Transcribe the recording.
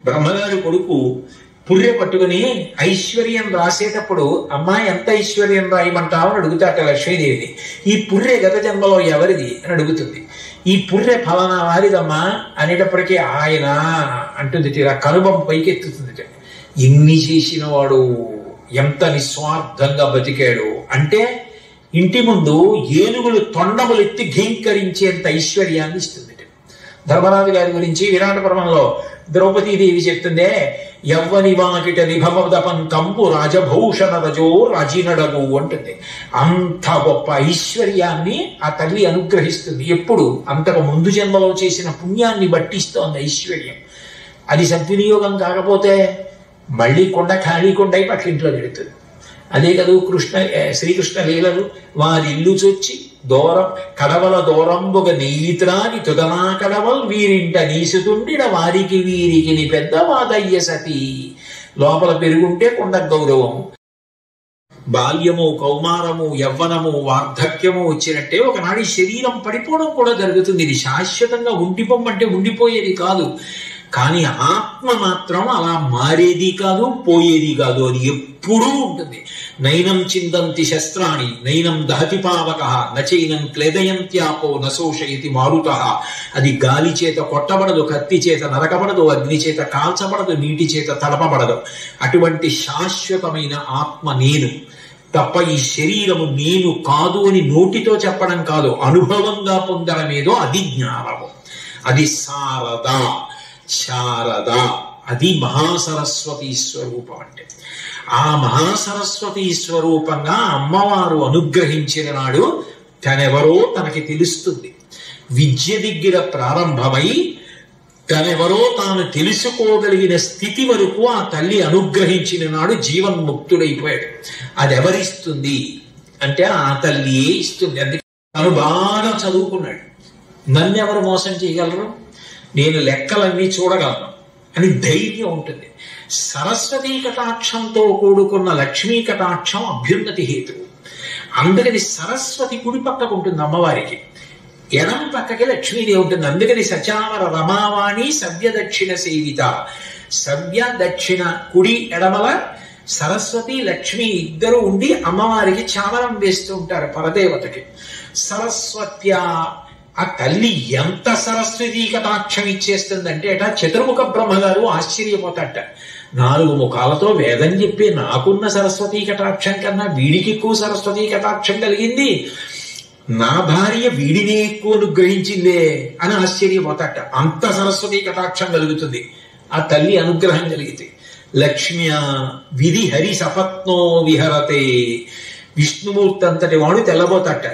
బ్రహ్మగారి కొడుకు పుర్రె పట్టుకుని ఐశ్వర్యం రాసేటప్పుడు అమ్మాయి ఎంత ఐశ్వర్యం రాయమంటావు అని అడుగుతాట లక్ష్మీదేవిని. ఈ పుర్రె గత జన్మలో ఎవరిది అని అడుగుతుంది. ఈ పుర్రె ఫలానా వారిదమ్మా అనేటప్పటికీ ఆయన అంటుంది, తీరా కనుబొమ్మ పైకెత్తుతుంది. ఎన్ని చేసిన వాడు ఎంత నిస్వార్థంగా బతికాడు అంటే ఇంటి ముందు ఏనుగులు తొండములెత్తి ఘీంకరించేంత ఐశ్వర్యాన్ని ఇస్తుంది. ధర్మరాజు గారి గురించి విరాట పర్వంలో ద్రౌపదీదేవి చెప్తుందే, యవ్వని వాకిట నిభవదపం కంపు రాజభూషణ రజో రాజినడగు అంటుంది. అంత గొప్ప ఐశ్వర్యాన్ని ఆ తల్లి అనుగ్రహిస్తుంది. ఎప్పుడు? అంతకు ముందు జన్మలో చేసిన పుణ్యాన్ని బట్టిస్తోంది ఐశ్వర్యం. అది సద్వినియోగం కాకపోతే మళ్ళీ కొండ ఖాళీ కొండై పట్లింట్లో పెడుతుంది. అదే కదా శ్రీకృష్ణ లీలలు. వారి ఇల్లు చొచ్చి దూరం కడవల దూరంబుగ నెయ్యిత్రాని తుదనా కడవల్ వీరింట నీసుతుండిన వారికి వీరికి ని పెద్ద వాదయ్య సతి. లోపల పెరుగుంటే కొండ గౌరవం. బాల్యము, కౌమారము, యవ్వనము, వార్ధక్యము వచ్చినట్టే ఒకనాడు శరీరం పడిపోవడం కూడా జరుగుతుంది. ఇది శాశ్వతంగా ఉండిపోమంటే ఉండిపోయేది కాదు. కానీ ఆత్మ మాత్రం అలా మారేది కాదు, పోయేది కాదు. అది ఎప్పుడూ ఉంటుంది. నైనం చిందంతి శస్త్రాణి నైనం దహతి పావక నచైనం క్లేదయంత్యాపో నశోషయతి మారుత. అది గాలి చేత కొట్టబడదు, కత్తి చేత నరకబడదు, అగ్ని చేత కాల్చబడదు, నీటి చేత తడపబడదు. అటువంటి శాశ్వతమైన ఆత్మ నేను తప్ప ఈ శరీరము నేను కాదు అని నోటితో చెప్పడం కాదు, అనుభవంగా పొందడమేదో అది జ్ఞానము. అది శారద. శారద అది మహాసరస్వతీ స్వరూపం. అంటే ఆ మహాసరస్వతీ స్వరూపంగా అమ్మవారు అనుగ్రహించిన నాడు తనెవరో తనకి తెలుస్తుంది. విద్య దగ్గర ప్రారంభమై తనెవరో తాను తెలుసుకోగలిగిన స్థితి వరకు ఆ తల్లి అనుగ్రహించిన నాడు జీవన్ముక్తుడైపోయాడు. అది ఎవరిస్తుంది అంటే ఆ తల్లియే ఇస్తుంది. అందుకే తను బాగా చదువుకున్నాడు. నన్నెవరు మోసం చేయగలరు, నేను లెక్కలన్నీ చూడగలను అని ధైర్యం ఉంటుంది. సరస్వతీ కటాక్షంతో కూడుకున్న లక్ష్మీ కటాక్షం అభ్యున్నతి హేతువు. అందుకని సరస్వతి కుడి పక్కకు ఉంటుంది అమ్మవారికి, ఎడం పక్కకి లక్ష్మీదేవి ఉంటుంది. అందుకని సచామర రమావాణి సవ్య దక్షిణ సేవిత. సవ్య దక్షిణ కుడి ఎడమల సరస్వతి లక్ష్మి ఇద్దరు ఉండి అమ్మవారికి చామరం వేస్తూ ఉంటారు పరదేవతకి. సరస్వత్యా ఆ తల్లి ఎంత సరస్వతీ కటాక్షం ఇచ్చేస్తుందంటే చతుర్ముఖ బ్రహ్మగారు ఆశ్చర్యపోతాట. 4 ముఖాలతో వేదం చెప్పి నాకున్న సరస్వతీ కటాక్షం కన్నా వీడికి ఎక్కువ సరస్వతీ కటాక్షం కలిగింది, నా భార్య వీడినే ఎక్కువ అనుగ్రహించిందే అని ఆశ్చర్యపోతాట. అంత సరస్వతీ కటాక్షం కలుగుతుంది ఆ తల్లి అనుగ్రహం కలిగితే. లక్ష్మ్యా విధి హరి సపత్నో విహరతే. విష్ణుమూర్తి అంతటి వాడు తెల్లబోతాట.